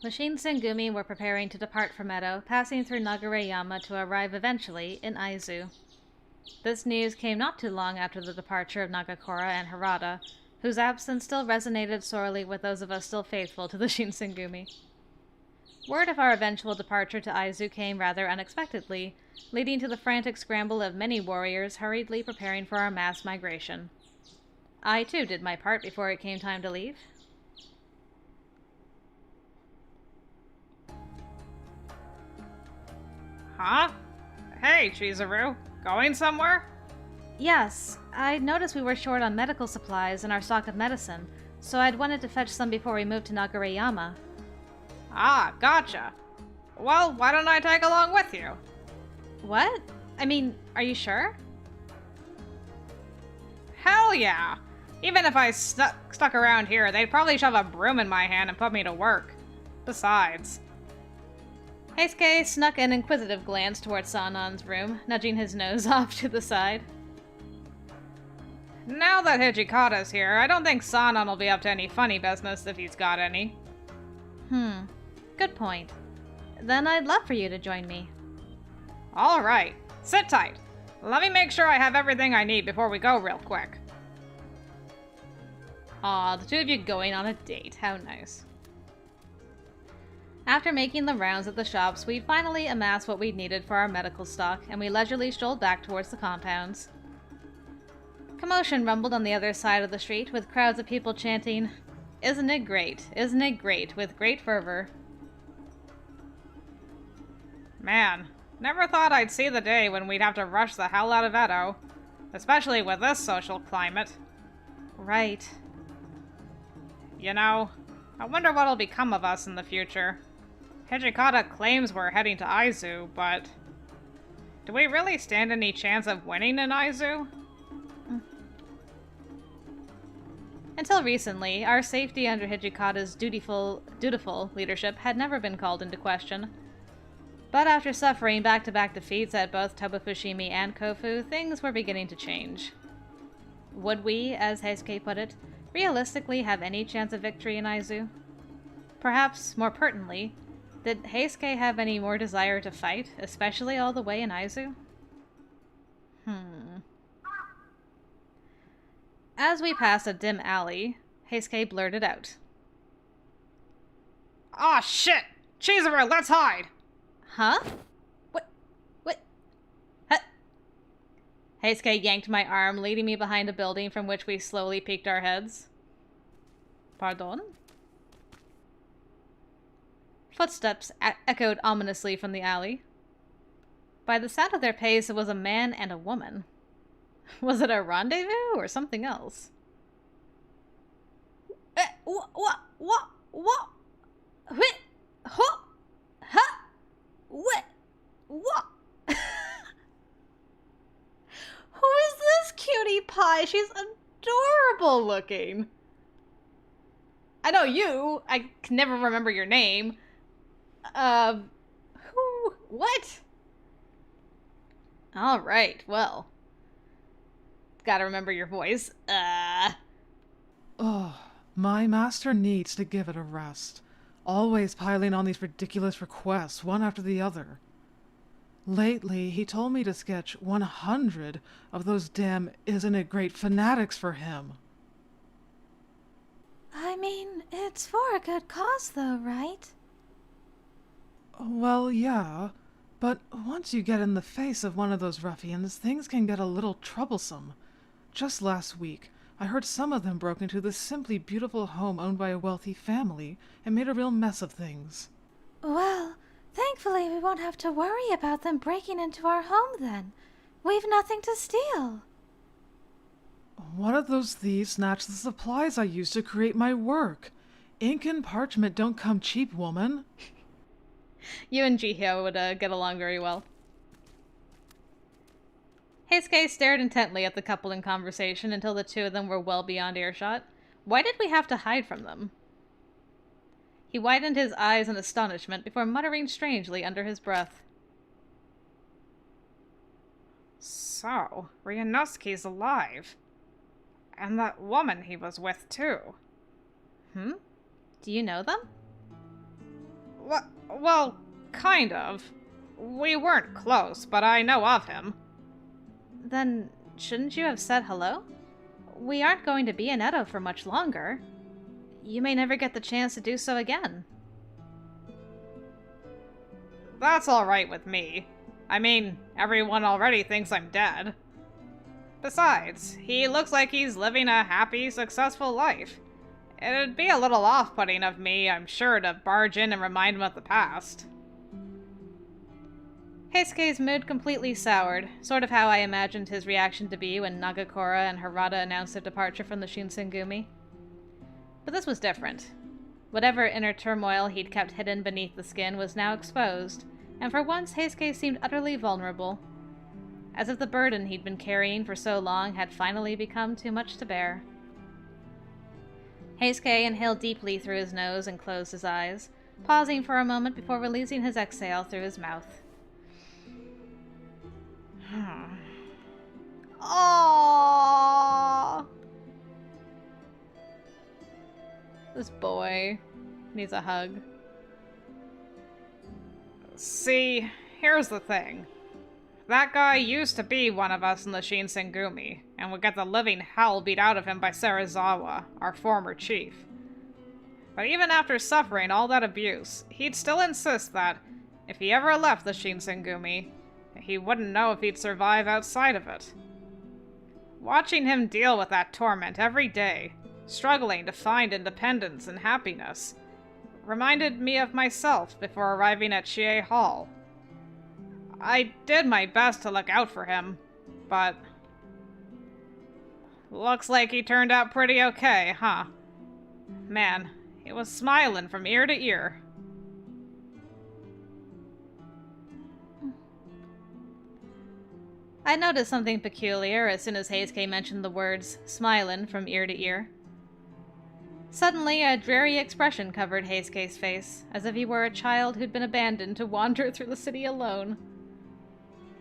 The Shinsengumi were preparing to depart from Edo, passing through Nagareyama to arrive eventually in Aizu. This news came not too long after the departure of Nagakura and Harada, whose absence still resonated sorely with those of us still faithful to the Shinsengumi. Word of our eventual departure to Aizu came rather unexpectedly, leading to the frantic scramble of many warriors hurriedly preparing for our mass migration. I, too, did my part before it came time to leave. Huh? Hey, Chizuru. Going somewhere? Yes, I noticed we were short on medical supplies and our stock of medicine, so I'd wanted to fetch some before we moved to Nagareyama. Ah, gotcha. Well, why don't I tag along with you? What? I mean, are you sure? Hell yeah! Even if I stuck around here, they'd probably shove a broom in my hand and put me to work. Besides... Heisuke snuck an inquisitive glance towards Sanan's room, nudging his nose off to the side. Now that Hijikata's here, I don't think Sanan will be up to any funny business if he's got any. Good point. Then I'd love for you to join me. Alright, sit tight. Let me make sure I have everything I need before we go real quick. Aw, the two of you going on a date, how nice. After making the rounds at the shops, we'd finally amassed what we'd needed for our medical stock, and we leisurely strolled back towards the compounds. Commotion rumbled on the other side of the street, with crowds of people chanting, "Isn't it great? Isn't it great?" with great fervor. Man, never thought I'd see the day when we'd have to rush the hell out of Edo. Especially with this social climate. Right. You know, I wonder what'll become of us in the future. Hijikata claims we're heading to Aizu, but... do we really stand any chance of winning in Aizu? Until recently, our safety under Hijikata's dutiful leadership had never been called into question. But after suffering back-to-back defeats at both Tobafushimi and Kofu, things were beginning to change. Would we, as Heisuke put it, realistically have any chance of victory in Aizu? Perhaps, more pertinently, did Heisuke have any more desire to fight, especially all the way in Aizu? As we passed a dim alley, Heisuke blurted out. Aw, shit! Chizuru, let's hide! Huh? What? Huh? Heisuke yanked my arm, leading me behind a building from which we slowly peeked our heads. Pardon? Footsteps echoed ominously from the alley. By the sound of their pace, it was a man and a woman. Was it a rendezvous or something else? What? Who is this cutie pie? She's adorable looking. I know you. I can never remember your name. Who? What? Alright, well. Gotta remember your voice. Oh, my master needs to give it a rest. Always piling on these ridiculous requests, one after the other. Lately, he told me to sketch 100 of those damn Isn't It Great fanatics for him. I mean, it's for a good cause though, right? Well, yeah, but once you get in the face of one of those ruffians, things can get a little troublesome. Just last week, I heard some of them broke into this simply beautiful home owned by a wealthy family and made a real mess of things. Well, thankfully we won't have to worry about them breaking into our home then. We've nothing to steal. One of those thieves snatched the supplies I used to create my work. Ink and parchment don't come cheap, woman. You and Jihyo would get along very well. Heisuke stared intently at the couple in conversation until the two of them were well beyond earshot. Why did we have to hide from them? He widened his eyes in astonishment before muttering strangely under his breath. So, Ryunosuke's alive. And that woman he was with, too. Do you know them? Well, kind of. We weren't close, but I know of him. Then shouldn't you have said hello? We aren't going to be in Edo for much longer. You may never get the chance to do so again. That's alright with me. I mean, everyone already thinks I'm dead. Besides, he looks like he's living a happy, successful life. It'd be a little off-putting of me, I'm sure, to barge in and remind him of the past. Heisuke's mood completely soured, sort of how I imagined his reaction to be when Nagakora and Harada announced their departure from the Shinsengumi. But this was different. Whatever inner turmoil he'd kept hidden beneath the skin was now exposed, and for once Heisuke seemed utterly vulnerable, as if the burden he'd been carrying for so long had finally become too much to bear. Heisuke inhaled deeply through his nose and closed his eyes, pausing for a moment before releasing his exhale through his mouth. Aww. This boy needs a hug. See, here's the thing. That guy used to be one of us in the Shinsengumi, and would get the living hell beat out of him by Serizawa, our former chief. But even after suffering all that abuse, he'd still insist that, if he ever left the Shinsengumi, he wouldn't know if he'd survive outside of it. Watching him deal with that torment every day, struggling to find independence and happiness, reminded me of myself before arriving at Chie Hall. I did my best to look out for him, but looks like he turned out pretty okay, huh? Man, he was smiling from ear to ear. I noticed something peculiar as soon as Heisuke mentioned the words "smilin'" from ear to ear. Suddenly, a dreary expression covered Heisuke's face, as if he were a child who'd been abandoned to wander through the city alone.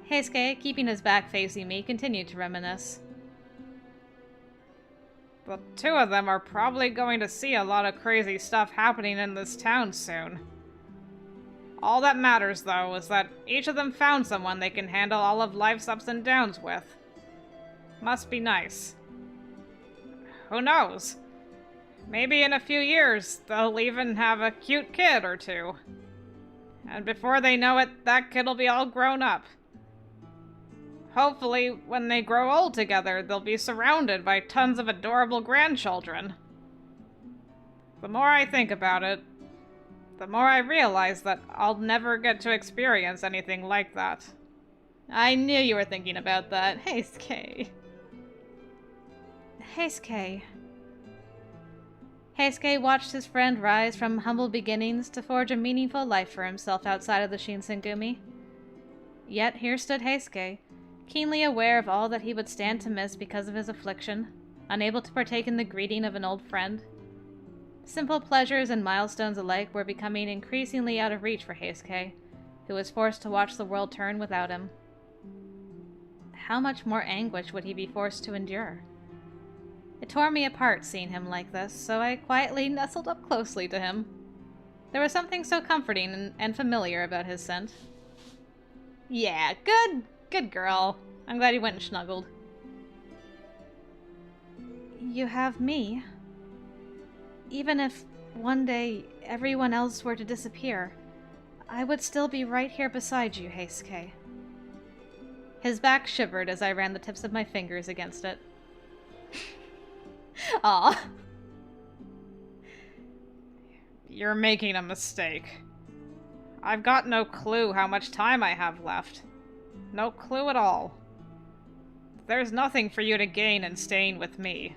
Heisuke, keeping his back facing me, continued to reminisce. The two of them are probably going to see a lot of crazy stuff happening in this town soon. All that matters, though, is that each of them found someone they can handle all of life's ups and downs with. Must be nice. Who knows? Maybe in a few years, they'll even have a cute kid or two. And before they know it, that kid'll be all grown up. Hopefully, when they grow old together, they'll be surrounded by tons of adorable grandchildren. The more I think about it, the more I realize that I'll never get to experience anything like that. I knew you were thinking about that, Heisuke. Heisuke. Heisuke watched his friend rise from humble beginnings to forge a meaningful life for himself outside of the Shinsengumi. Yet here stood Heisuke, keenly aware of all that he would stand to miss because of his affliction, unable to partake in the greeting of an old friend. Simple pleasures and milestones alike were becoming increasingly out of reach for Heisuke, who was forced to watch the world turn without him. How much more anguish would he be forced to endure? It tore me apart seeing him like this, so I quietly nestled up closely to him. There was something so comforting and familiar about his scent. Yeah, good girl. I'm glad you went and snuggled. You have me. Even if one day everyone else were to disappear, I would still be right here beside you, Heisuke. His back shivered as I ran the tips of my fingers against it. Aw. You're making a mistake. I've got no clue how much time I have left. No clue at all. There's nothing for you to gain in staying with me.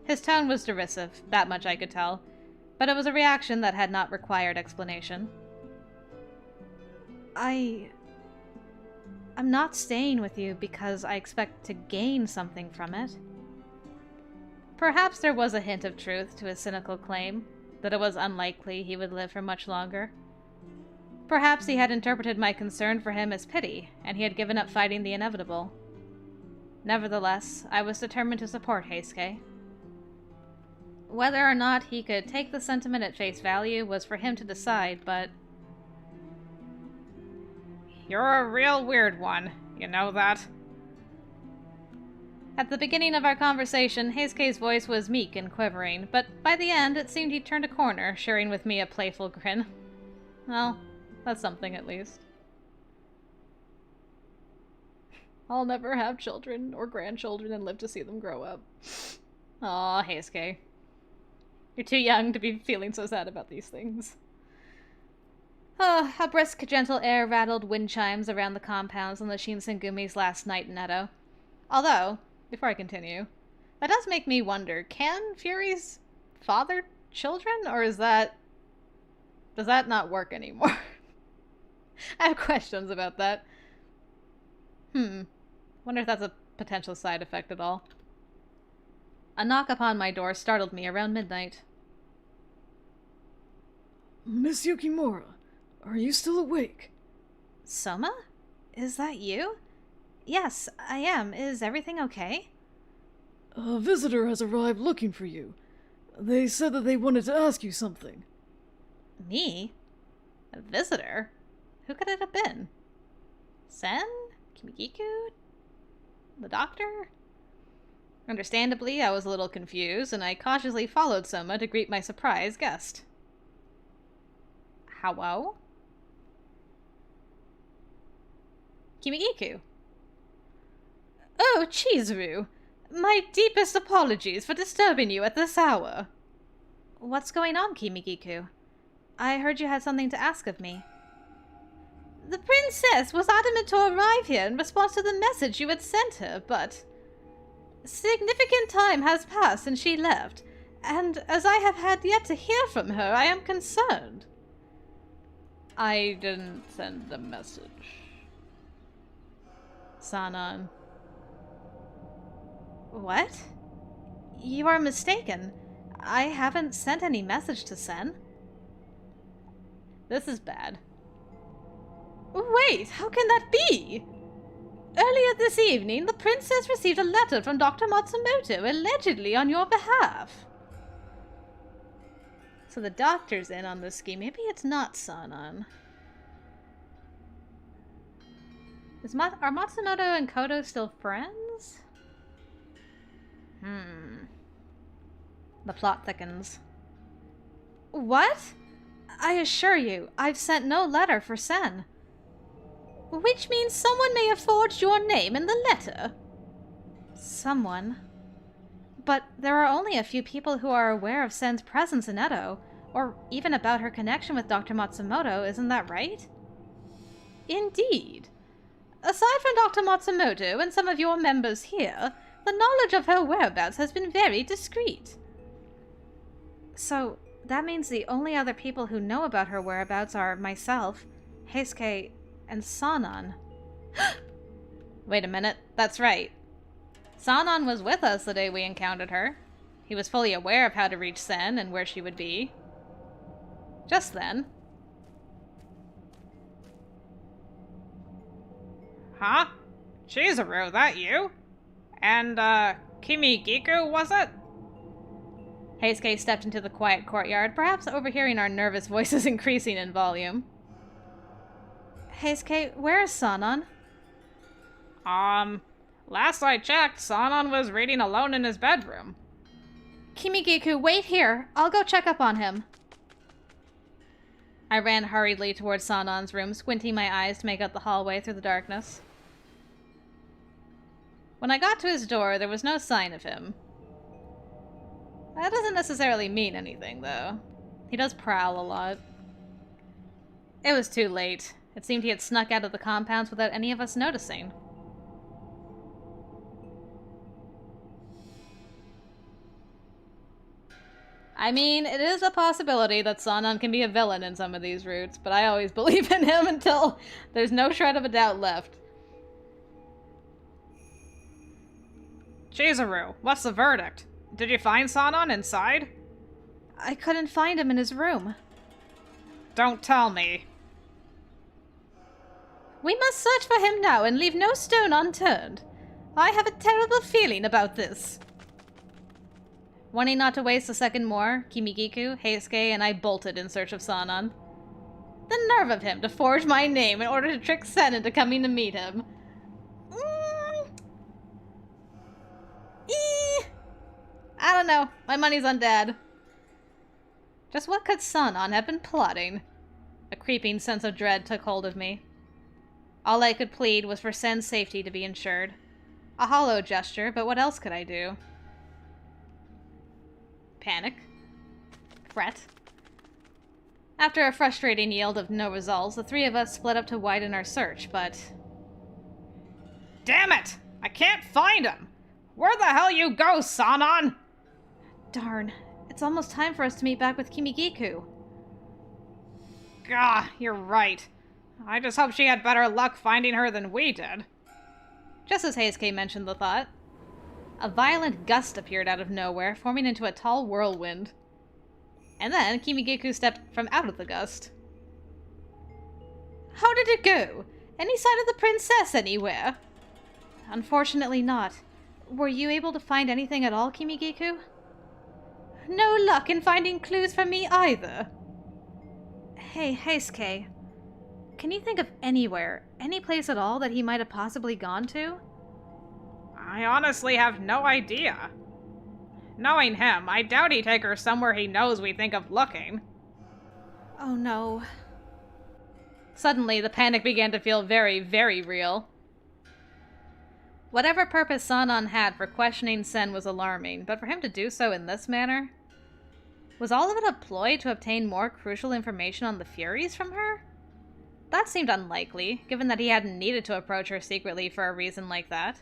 His tone was derisive, that much I could tell, but it was a reaction that had not required explanation. I'm not staying with you because I expect to gain something from it. Perhaps there was a hint of truth to his cynical claim, that it was unlikely he would live for much longer. Perhaps he had interpreted my concern for him as pity, and he had given up fighting the inevitable. Nevertheless, I was determined to support Heisuke. Whether or not he could take the sentiment at face value was for him to decide, but... You're a real weird one, you know that? At the beginning of our conversation, Heisuke's voice was meek and quivering, but by the end it seemed he'd turned a corner, sharing with me a playful grin. Well, that's something at least. I'll never have children or grandchildren and live to see them grow up. Aw, Heisuke. You're too young to be feeling so sad about these things. Oh, a brisk, gentle air rattled wind chimes around the compounds on the Shinsengumi's last night in Edo. Although, before I continue, that does make me wonder, can Furies father children, or does that not work anymore? I have questions about that. Wonder if that's a potential side effect at all. A knock upon my door startled me around midnight. Miss Yukimura, are you still awake? Soma? Is that you? Yes, I am. Is everything okay? A visitor has arrived looking for you. They said that they wanted to ask you something. Me? A visitor? Who could it have been? Sen? Kimigiku? The doctor? Understandably, I was a little confused, and I cautiously followed Soma to greet my surprise guest. Hello? Kimigiku. Oh, Chizuru! My deepest apologies for disturbing you at this hour. What's going on, Kimigiku? I heard you had something to ask of me. The princess was adamant to arrive here in response to the message you had sent her, but... significant time has passed since she left, and as I have had yet to hear from her, I am concerned. I didn't send the message. Sanan. What? You are mistaken. I haven't sent any message to Sen. This is bad. Wait, how can that be? Earlier this evening, the princess received a letter from Dr. Matsumoto, allegedly on your behalf. So the doctor's in on this scheme. Maybe it's not Sanan. Are Matsumoto and Koto still friends? The plot thickens. What? I assure you, I've sent no letter for Sen. Which means someone may have forged your name in the letter. Someone? But there are only a few people who are aware of Sen's presence in Edo, or even about her connection with Dr. Matsumoto, isn't that right? Indeed. Aside from Dr. Matsumoto and some of your members here, the knowledge of her whereabouts has been very discreet. So, that means the only other people who know about her whereabouts are myself, Heisuke, and Sanan. Wait a minute, that's right. Sanan was with us the day we encountered her. He was fully aware of how to reach Sen and where she would be. Just then. Huh? Chizuru, that you? And, Kimigiku, was it? Heisuke stepped into the quiet courtyard, perhaps overhearing our nervous voices increasing in volume. Heisuke, where is Sanan? Last I checked, Sanan was reading alone in his bedroom. Kimigiku, wait here. I'll go check up on him. I ran hurriedly towards Sanan's room, squinting my eyes to make out the hallway through the darkness. When I got to his door, there was no sign of him. That doesn't necessarily mean anything, though. He does prowl a lot. It was too late. It seemed he had snuck out of the compounds without any of us noticing. I mean, it is a possibility that Sanan can be a villain in some of these routes, but I always believe in him until there's no shred of a doubt left. Chizuru, what's the verdict? Did you find Sanan inside? I couldn't find him in his room. Don't tell me. We must search for him now and leave no stone unturned. I have a terrible feeling about this. Wanting not to waste a second more, Kimigiku, Heisuke, and I bolted in search of Sanan. The nerve of him to forge my name in order to trick Sen into coming to meet him. I don't know. My money's on Dad. Just what could Sanan have been plotting? A creeping sense of dread took hold of me. All I could plead was for Sen's safety to be ensured. A hollow gesture, but what else could I do? Panic. Fret. After a frustrating yield of no results, the three of us split up to widen our search, but... Damn it! I can't find him! Where the hell you go, Sanan? Darn. It's almost time for us to meet back with Kimigiku. Gah, you're right. I just hope she had better luck finding her than we did. Just as Heisuke mentioned the thought, a violent gust appeared out of nowhere, forming into a tall whirlwind. And then Kimigiku stepped from out of the gust. How did it go? Any sign of the princess anywhere? Unfortunately not. Were you able to find anything at all, Kimigiku? No luck in finding clues from me either. Hey, Heisuke. Can you think of anywhere, any place at all that he might have possibly gone to? I honestly have no idea. Knowing him, I doubt he'd take her somewhere he knows we think of looking. Oh no. Suddenly, the panic began to feel very, very real. Whatever purpose Sanan had for questioning Sen was alarming, but for him to do so in this manner? Was all of it a ploy to obtain more crucial information on the Furies from her? That seemed unlikely, given that he hadn't needed to approach her secretly for a reason like that.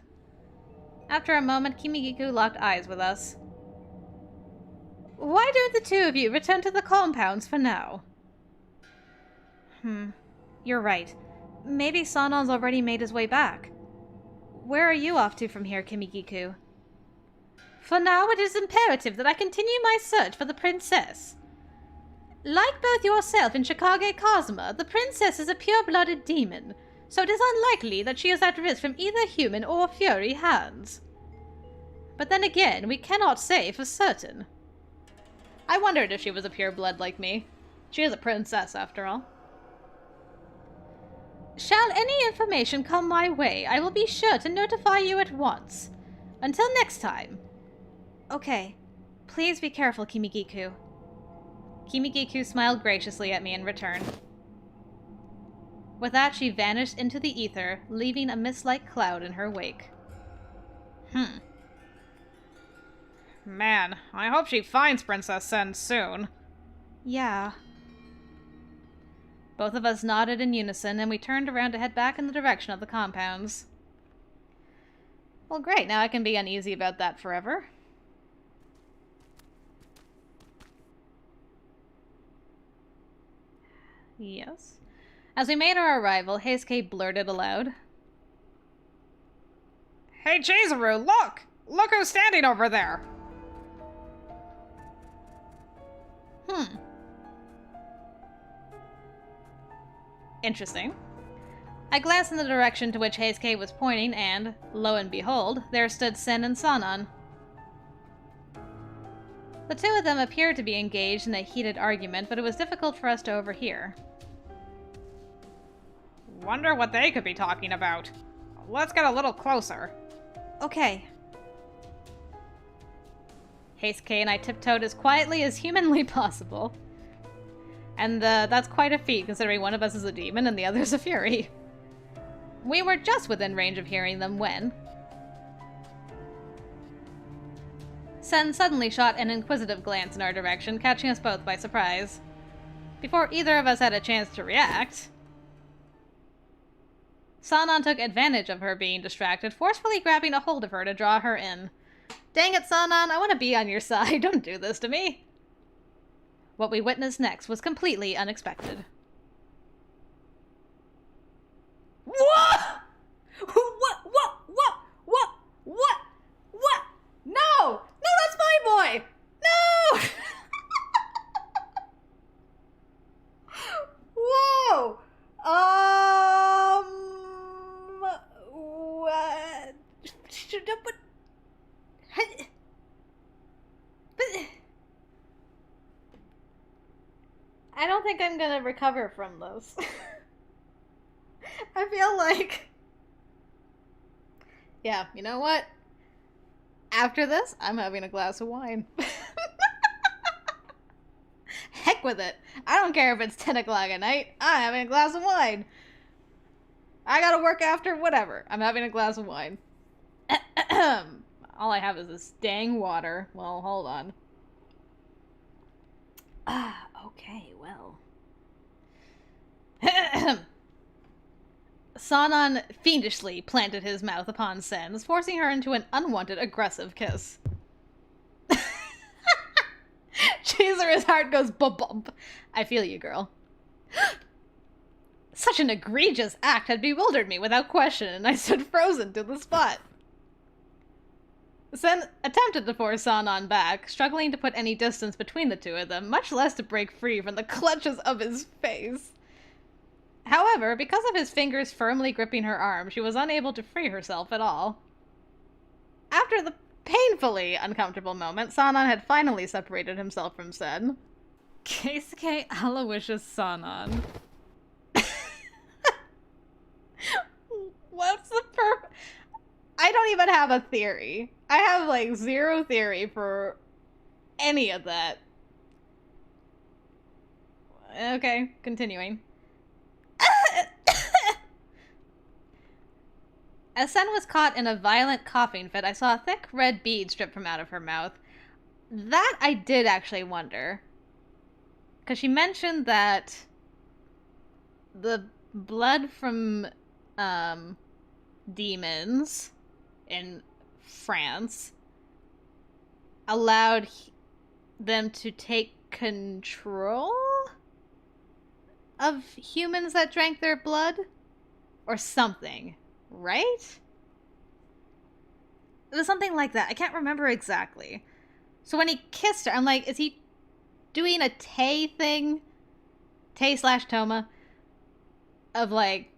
After a moment, Kimigiku locked eyes with us. Why don't the two of you return to the compounds for now? You're right. Maybe Sanan's already made his way back. Where are you off to from here, Kimigiku? For now, it is imperative that I continue my search for the princess. Like both yourself and Shikage Kazuma, the princess is a pure-blooded demon, so it is unlikely that she is at risk from either human or Fury hands. But then again, we cannot say for certain. I wondered if she was a pure-blood like me. She is a princess, after all. Shall any information come my way, I will be sure to notify you at once. Until next time. Okay. Please be careful, Kimigiku. Kimigiku smiled graciously at me in return. With that, she vanished into the ether, leaving a mist-like cloud in her wake. Man, I hope she finds Princess Sen soon. Yeah. Both of us nodded in unison, and we turned around to head back in the direction of the compounds. Well, great, now I can be uneasy about that forever. Yes. As we made our arrival, Heisuke blurted aloud. Hey, Chizuru, look! Look who's standing over there! Interesting. I glanced in the direction to which Heisuke was pointing, and, lo and behold, there stood Sen and Sanan. The two of them appeared to be engaged in a heated argument, but it was difficult for us to overhear. Wonder what they could be talking about. Let's get a little closer. Okay. Heisuke and I tiptoed as quietly as humanly possible. And that's quite a feat, considering one of us is a demon and the other's a Fury. We were just within range of hearing them when... Sen suddenly shot an inquisitive glance in our direction, catching us both by surprise. Before either of us had a chance to react... Sanan took advantage of her being distracted, forcefully grabbing a hold of her to draw her in. Dang it, Sanan, I want to be on your side. Don't do this to me. What we witnessed next was completely unexpected. What? What? No! No, that's my boy! No! Whoa! What? But I don't think I'm gonna recover from this. I feel like... Yeah, you know what? After this, I'm having a glass of wine. Heck with it. I don't care if it's 10 o'clock at night. I'm having a glass of wine. I gotta work after, whatever. I'm having a glass of wine. All I have is this dang water. Well, hold on. Okay, well. Sanan fiendishly planted his mouth upon Sen's, forcing her into an unwanted, aggressive kiss. Chizuru's heart goes bump. I feel you, girl. Such an egregious act had bewildered me without question, and I stood frozen to the spot. Sen attempted to force Sanan back, struggling to put any distance between the two of them, much less to break free from the clutches of his face. However, because of his fingers firmly gripping her arm, she was unable to free herself at all. After the painfully uncomfortable moment, Sanan had finally separated himself from Sen. Keisuke Aloysius Sanan. What's the I don't even have a theory. I have, like, zero theory for any of that. Okay, continuing. As Sen was caught in a violent coughing fit, I saw a thick red bead strip from out of her mouth. That I did actually wonder. Because she mentioned that the blood from demons in France allowed them to take control of humans that drank their blood? Or something, right? It was something like that. I can't remember exactly. So when he kissed her, I'm like, is he doing a Tay thing? Tay/Toma? Of, like,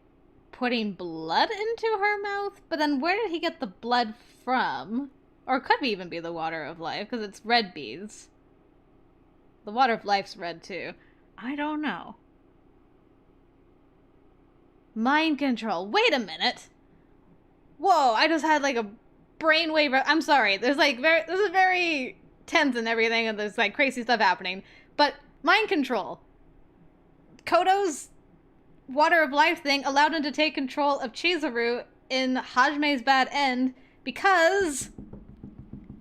putting blood into her mouth? But then where did he get the blood from? Or it could even be the water of life, because it's red beads. The water of life's red, too. I don't know. Mind control. Wait a minute. Whoa, I just had, like, a brainwave. I'm sorry. There's, like, this is very tense and everything, and there's, like, crazy stuff happening. But mind control. Koto's water of life thing allowed him to take control of Chizuru in Hajime's bad end because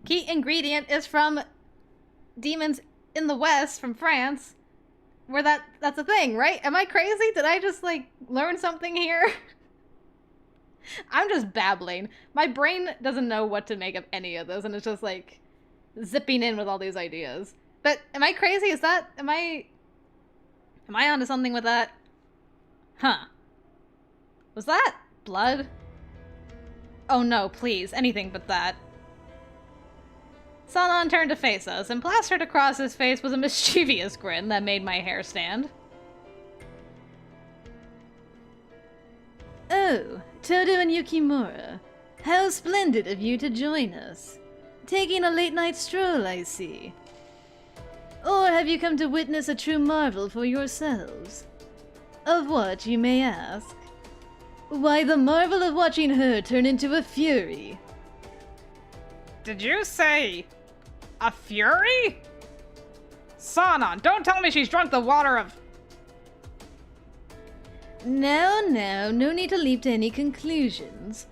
key ingredient is from demons in the West, from France, where that's a thing, right? Am I crazy? Did I just, like, learn something here? I'm just babbling. My brain doesn't know what to make of any of this, and it's just, like, zipping in with all these ideas. But am I crazy? Am I onto something with that? Huh. Was that blood? Oh no, please, anything but that. Sanan turned to face us, and plastered across his face was a mischievous grin that made my hair stand. Oh, Todo and Yukimura. How splendid of you to join us. Taking a late-night stroll, I see. Or have you come to witness a true marvel for yourselves? Of what, you may ask? Why, the marvel of watching her turn into a Fury. Did you say a Fury? Sanan, don't tell me she's drunk the water of... Now, no need to leap to any conclusions.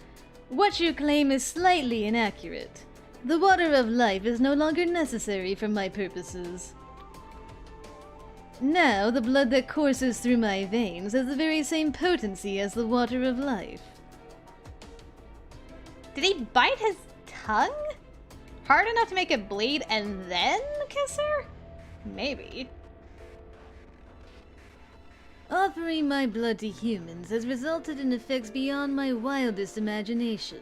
What you claim is slightly inaccurate. The water of life is no longer necessary for my purposes. Now, the blood that courses through my veins has the very same potency as the water of life. Did he bite his tongue? Hard enough to make it bleed and then kiss her? Maybe. Offering my blood to humans has resulted in effects beyond my wildest imagination.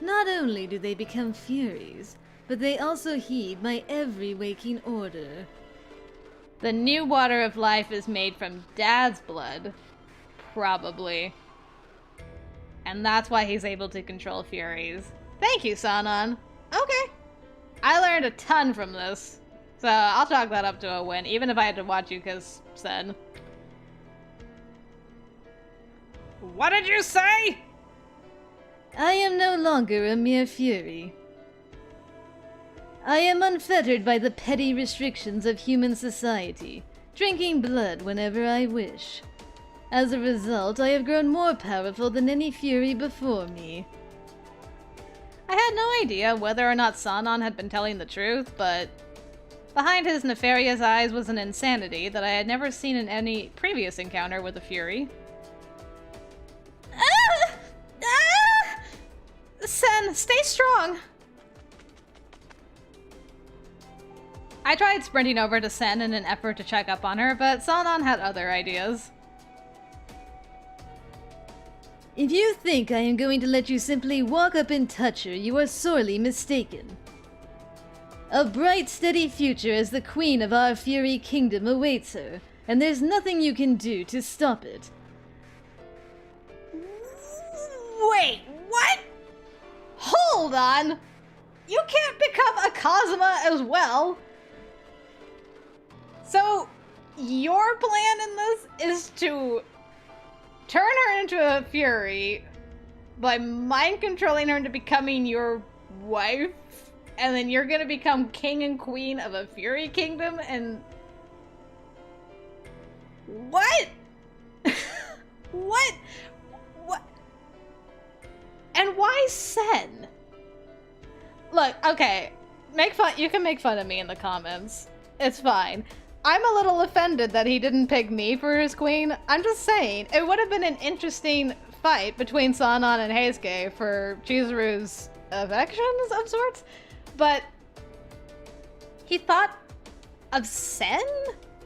Not only do they become Furies, but they also heed my every waking order. The new water of life is made from Dad's blood. Probably. And that's why he's able to control Furies. Thank you, Sanan. Okay. I learned a ton from this. So I'll chalk that up to a win, even if I had to watch you kiss Sen. What did you say? I am no longer a mere fury. I am unfettered by the petty restrictions of human society, drinking blood whenever I wish. As a result, I have grown more powerful than any fury before me. I had no idea whether or not Sanan had been telling the truth, but behind his nefarious eyes was an insanity that I had never seen in any previous encounter with a fury. Sen, stay strong! I tried sprinting over to Sen in an effort to check up on her, but Sanan had other ideas. If you think I am going to let you simply walk up and touch her, you are sorely mistaken. A bright, steady future as the queen of our Fury Kingdom awaits her, and there's nothing you can do to stop it. Wait, what? Hold on! You can't become a Kazuma as well! So, your plan in this is to turn her into a Fury by mind controlling her into becoming your wife, and then you're gonna become king and queen of a Fury Kingdom, and... What? What? And why Sen? Look, okay, you can make fun of me in the comments. It's fine. I'm a little offended that he didn't pick me for his queen. I'm just saying, it would have been an interesting fight between Sanan and Heisuke for Chizuru's affections of sorts, but he thought of Sen?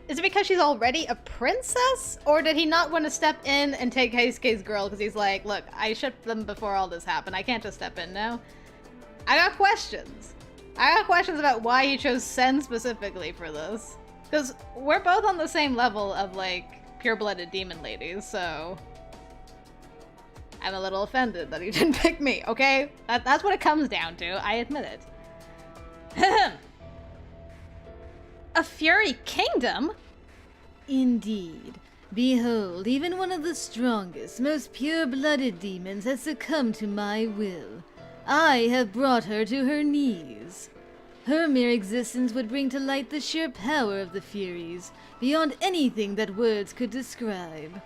Is it because she's already a princess? Or did he not want to step in and take Heisuke's girl because he's like, look, I shipped them before all this happened. I can't just step in now. I got questions. I got questions about why he chose Sen specifically for this. Because we're both on the same level of, like, pure-blooded demon ladies, so... I'm a little offended that he didn't pick me, okay? That's what it comes down to. I admit it. A Fury Kingdom? Indeed. Behold, even one of the strongest, most pure-blooded demons has succumbed to my will. I have brought her to her knees. Her mere existence would bring to light the sheer power of the Furies, beyond anything that words could describe.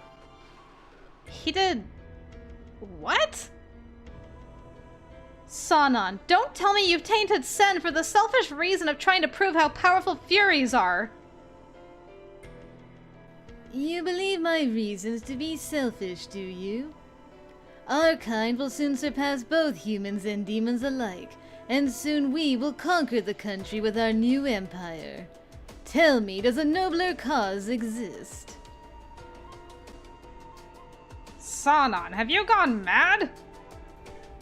He did... what? Sanan, don't tell me you've tainted Sen for the selfish reason of trying to prove how powerful Furies are! You believe my reasons to be selfish, do you? Our kind will soon surpass both humans and demons alike, and soon we will conquer the country with our new empire. Tell me, does a nobler cause exist? Sanan, have you gone mad?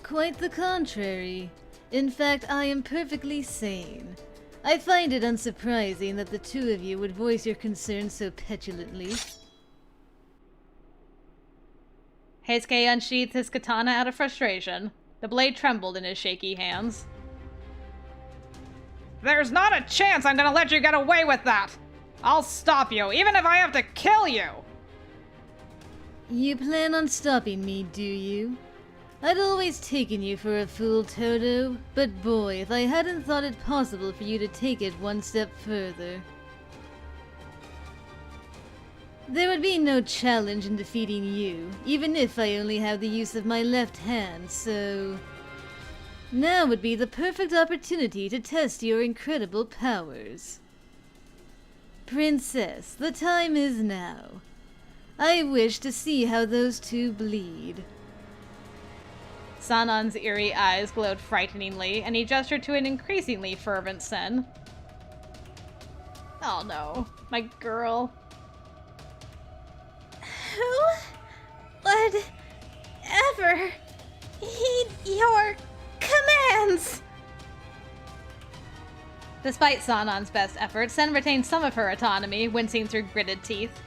Quite the contrary. In fact, I am perfectly sane. I find it unsurprising that the two of you would voice your concerns so petulantly. Heisuke unsheathed his katana out of frustration. The blade trembled in his shaky hands. There's not a chance I'm gonna let you get away with that! I'll stop you, even if I have to kill you! You plan on stopping me, do you? I'd always taken you for a fool, Toto, but boy, if I hadn't thought it possible for you to take it one step further. There would be no challenge in defeating you, even if I only have the use of my left hand, so... Now would be the perfect opportunity to test your incredible powers. Princess, the time is now. I wish to see how those two bleed. Sanan's eerie eyes glowed frighteningly, and he gestured to an increasingly fervent Sen. Oh no, my girl. Who would ever heed your commands? Despite Sanan's best efforts, Sen retained some of her autonomy, wincing through gritted teeth.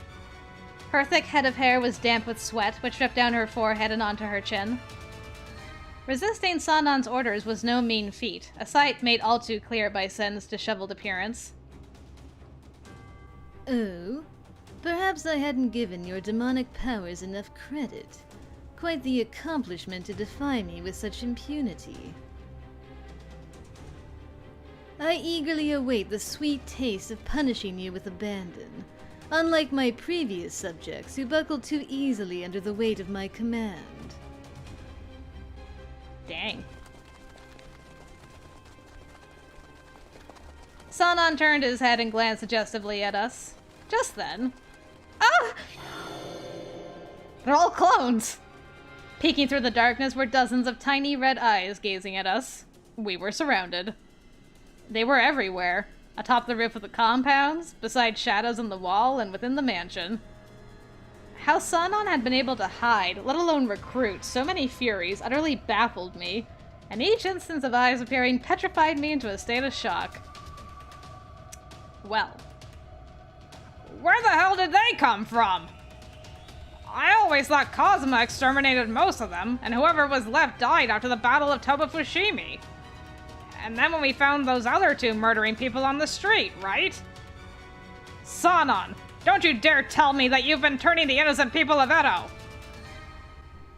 Her thick head of hair was damp with sweat, which dripped down her forehead and onto her chin. Resisting Sanan's orders was no mean feat, a sight made all too clear by Sen's disheveled appearance. Oh? Perhaps I hadn't given your demonic powers enough credit. Quite the accomplishment to defy me with such impunity. I eagerly await the sweet taste of punishing you with abandon, unlike my previous subjects who buckled too easily under the weight of my command. Dang. Sanan turned his head and glanced suggestively at us. Just then. Ah! They're all clones! Peeking through the darkness were dozens of tiny red eyes gazing at us. We were surrounded. They were everywhere, atop the roof of the compounds, beside shadows on the wall, and within the mansion. How Sanan had been able to hide, let alone recruit, so many Furies utterly baffled me, and each instance of eyes appearing petrified me into a state of shock. Well. Where the hell did they come from? I always thought Kazuma exterminated most of them, and whoever was left died after the Battle of Tobafushimi. And then when we found those other two murdering people on the street, right? Sanan, don't you dare tell me that you've been turning the innocent people of Edo!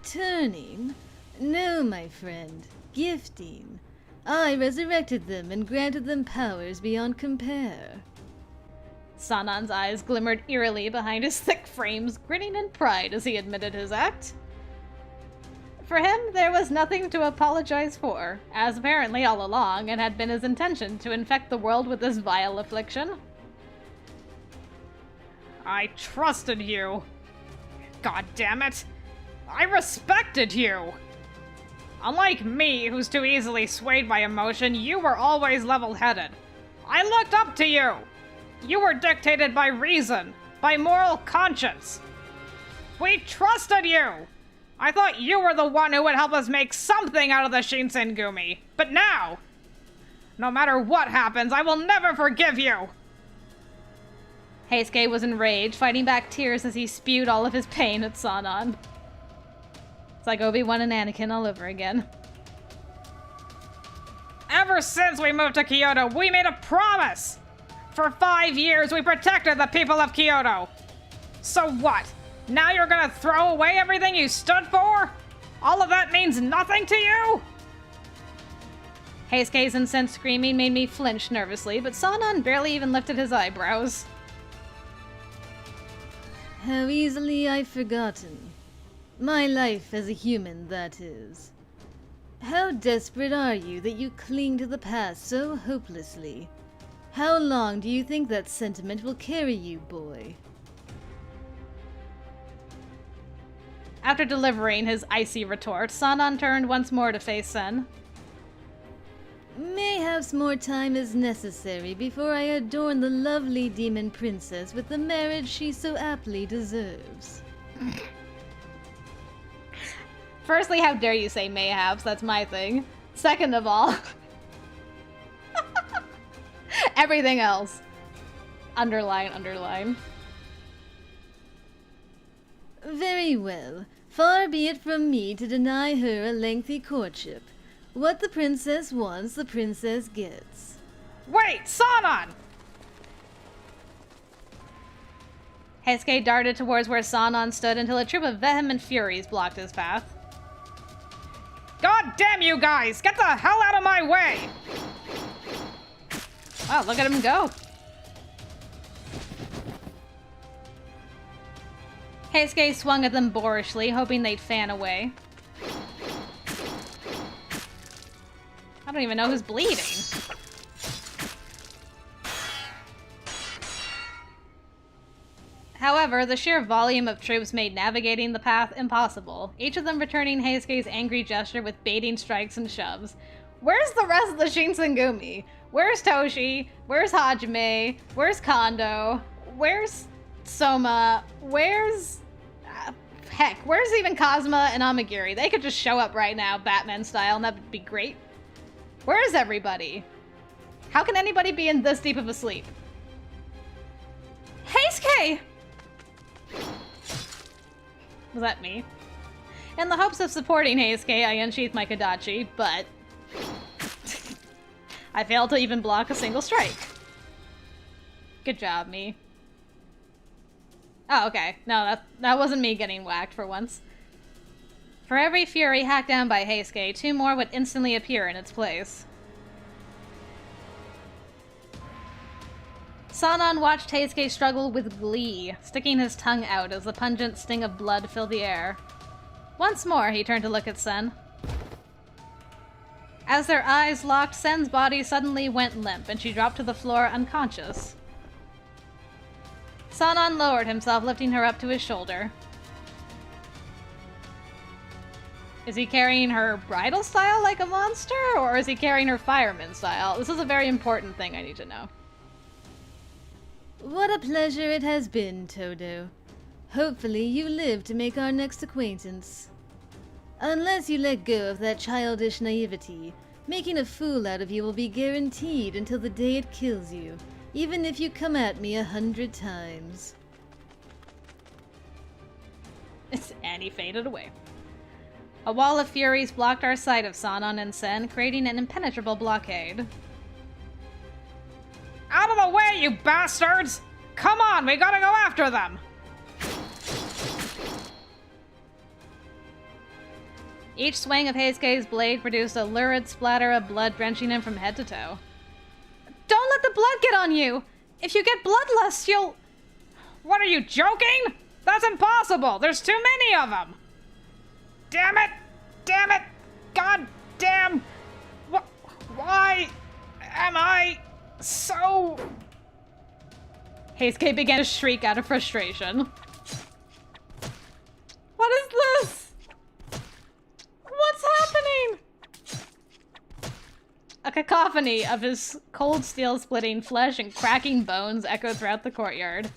Turning? No, my friend. Gifting. I resurrected them and granted them powers beyond compare. Sanan's eyes glimmered eerily behind his thick frames, grinning in pride as he admitted his act. For him, there was nothing to apologize for, as apparently all along it had been his intention to infect the world with this vile affliction. I trusted you. God damn it. I respected you. Unlike me, who's too easily swayed by emotion, you were always level-headed. I looked up to you. You were dictated by reason, by moral conscience. We trusted you. I thought you were the one who would help us make something out of the Shinsengumi. But now, no matter what happens, I will never forgive you. Heisuke was enraged, fighting back tears as he spewed all of his pain at Sanan. It's like Obi-Wan and Anakin all over again. Ever since we moved to Kyoto, we made a promise. For 5 years, we protected the people of Kyoto. So what? Now you're gonna throw away everything you stood for? All of that means nothing to you? Heisuke's incensed screaming made me flinch nervously, but Sanan barely even lifted his eyebrows. How easily I've forgotten. My life as a human, that is. How desperate are you that you cling to the past so hopelessly? How long do you think that sentiment will carry you, boy? After delivering his icy retort, Sanan turned once more to face Sen. Mayhaps more time is necessary before I adorn the lovely demon princess with the marriage she so aptly deserves. Firstly, how dare you say mayhaps? That's my thing. Second of all, everything else. Underline, underline. Very well. Far be it from me to deny her a lengthy courtship. What the princess wants, the princess gets. Wait, Sanan! Heisuke darted towards where Sanan stood until a troop of vehement Furies blocked his path. God damn you guys! Get the hell out of my way! Wow, look at him go. Heisuke swung at them boorishly, hoping they'd fan away. I don't even know who's bleeding. However, the sheer volume of troops made navigating the path impossible, each of them returning Heisuke's angry gesture with baiting strikes and shoves. Where's the rest of the Shinsengumi? Where's Toshi? Where's Hajime? Where's Kondo? Where's Soma? Where's... heck, where's even Kazuma and Amagiri? They could just show up right now, Batman style, and that'd be great. Where is everybody? How can anybody be in this deep of a sleep? Heisuke! Was that me? In the hopes of supporting Heisuke, I unsheathed my Kodachi, but I failed to even block a single strike. Good job, me. Oh, okay. No, that wasn't me getting whacked for once. For every Fury hacked down by Heisuke, 2 more would instantly appear in its place. Sanan watched Heisuke struggle with glee, sticking his tongue out as the pungent sting of blood filled the air. Once more, he turned to look at Sen. As their eyes locked, Sen's body suddenly went limp, and she dropped to the floor unconscious. Sanan lowered himself, lifting her up to his shoulder. Is he carrying her bridal style like a monster, or is he carrying her fireman style? This is a very important thing I need to know. What a pleasure it has been, Todo. Hopefully you live to make our next acquaintance. Unless you let go of that childish naivety, making a fool out of you will be guaranteed until the day it kills you, even if you come at me 100 times. And he faded away. A wall of Furies blocked our sight of Sanan and Sen, creating an impenetrable blockade. Out of the way, you bastards! Come on, we gotta go after them! Each swing of Heisuke's blade produced a lurid splatter of blood drenching him from head to toe. Don't let the blood get on you! If you get bloodlust, you'll... What are you, joking? That's impossible! There's too many of them! Damn it! Damn it! God damn! Why am I so... Heisuke began to shriek out of frustration. What is this? What's happening? A cacophony of his cold steel splitting flesh and cracking bones echoed throughout the courtyard.